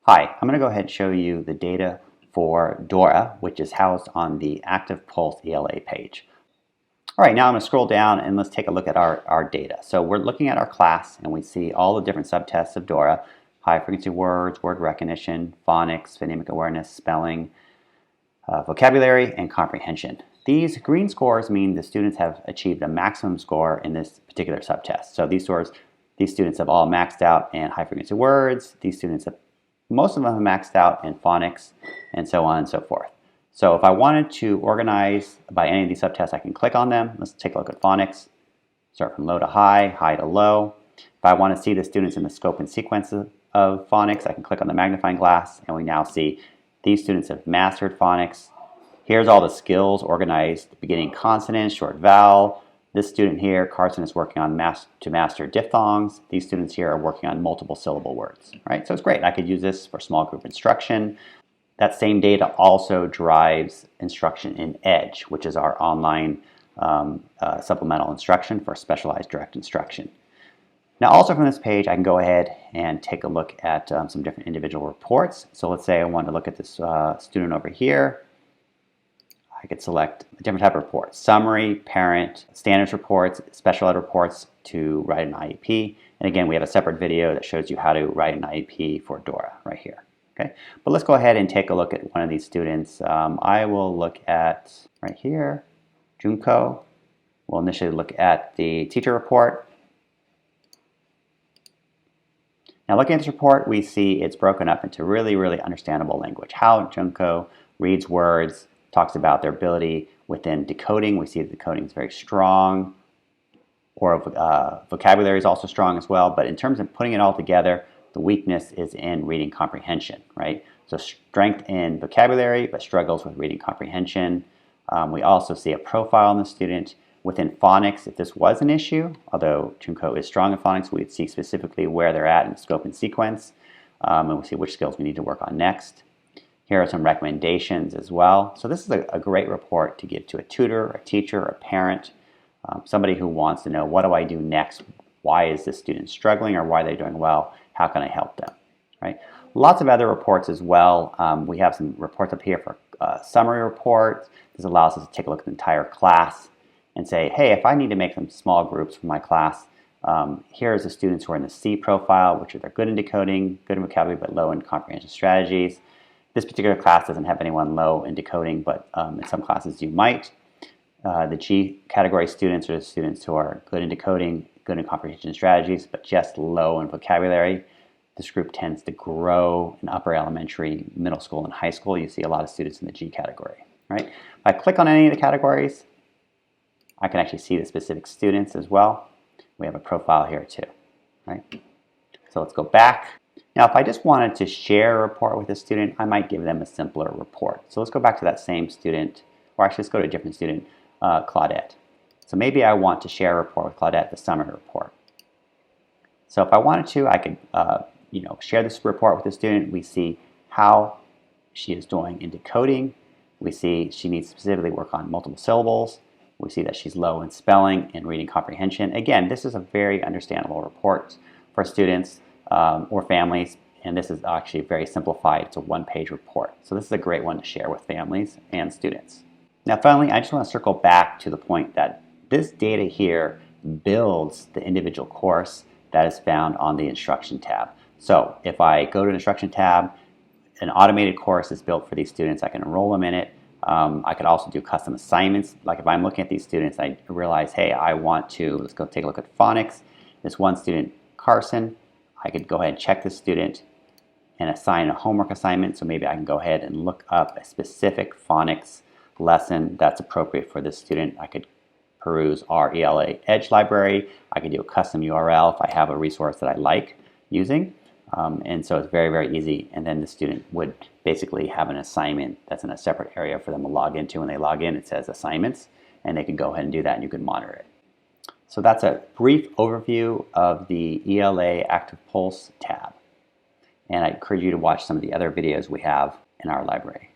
Hi, I'm going to go ahead and show you the data for DORA, which is housed on the Active Pulse ELA page. All right, now I'm going to scroll down and let's take a look at our data. So we're looking at our class and we see all the different subtests of DORA: high frequency words, word recognition, phonics, phonemic awareness, spelling, vocabulary, and comprehension. These green scores mean the students have achieved a maximum score in this particular subtest. So these students have all maxed out in high frequency words. Most of them have maxed out in phonics, and so on and so forth. So if I wanted to organize by any of these subtests, I can click on them. Let's take a look at phonics. Start from low to high, high to low. If I want to see the students in the scope and sequence of phonics, I can click on the magnifying glass, and we now see these students have mastered phonics. Here's all the skills organized: beginning consonant, short vowel. This student here, Carson, is working on to master diphthongs. These students here are working on multiple syllable words, right? So it's great. I could use this for small group instruction. That same data also drives instruction in EDGE, which is our online supplemental instruction for specialized direct instruction. Now, also from this page, I can go ahead and take a look at some different individual reports. So let's say I want to look at this student over here. I could select a different type of report: summary, parent, standards reports, special ed reports to write an IEP. And again, we have a separate video that shows you how to write an IEP for DORA right here. Okay, but let's go ahead and take a look at one of these students. I will look at right here, Junko. We'll initially look at the teacher report. Now, looking at this report, we see it's broken up into really, really understandable language. How Junko reads words, talks about their ability within decoding. We see that decoding is very strong, or vocabulary is also strong as well. But in terms of putting it all together, the weakness is in reading comprehension, right? So strength in vocabulary, but struggles with reading comprehension. We also see a profile in the student. Within phonics, if this was an issue, although Junko is strong in phonics, we'd see specifically where they're at in scope and sequence, and we see which skills we need to work on next. Here are some recommendations as well. So this is a great report to give to a tutor, a teacher, a parent, somebody who wants to know, what do I do next? Why is this student struggling, or why are they doing well? How can I help them? Right? Lots of other reports as well. We have some reports up here for summary reports. This allows us to take a look at the entire class and say, hey, if I need to make some small groups for my class, here's the students who are in the C profile, which are they're good in decoding, good in vocabulary, but low in comprehension strategies. This particular class doesn't have anyone low in decoding, but in some classes you might. The G category students are the students who are good in decoding, good in comprehension strategies, but just low in vocabulary. This group tends to grow in upper elementary, middle school, and high school. You see a lot of students in the G category, right? If I click on any of the categories, I can actually see the specific students as well. We have a profile here too, right? So let's go back. Now, if I just wanted to share a report with a student, I might give them a simpler report. So let's go back to that same student, or actually let's go to a different student, Claudette. So maybe I want to share a report with Claudette, the summary report. So if I wanted to, I could share this report with the student. We see how she is doing in decoding. We see she needs to specifically work on multiple syllables. We see that she's low in spelling and reading comprehension. Again, this is a very understandable report for students or families, and this is actually very simplified. It's a one-page report. So this is a great one to share with families and students. Now finally, I just want to circle back to the point that this data here builds the individual course that is found on the instruction tab. So if I go to an instruction tab, an automated course is built for these students. I can enroll them in it. I could also do custom assignments. Like if I'm looking at these students, I realize, hey, I want to, let's go take a look at phonics. This one student, Carson, I could go ahead and check this student and assign a homework assignment. So maybe I can go ahead and look up a specific phonics lesson that's appropriate for this student. I could peruse our ELA Edge library. I could do a custom URL if I have a resource that I like using. And so it's very, very easy. And then the student would basically have an assignment that's in a separate area for them to log into. When they log in, it says assignments, and they can go ahead and do that, and you can monitor it. So that's a brief overview of the ELA Active Pulse tab. And I encourage you to watch some of the other videos we have in our library.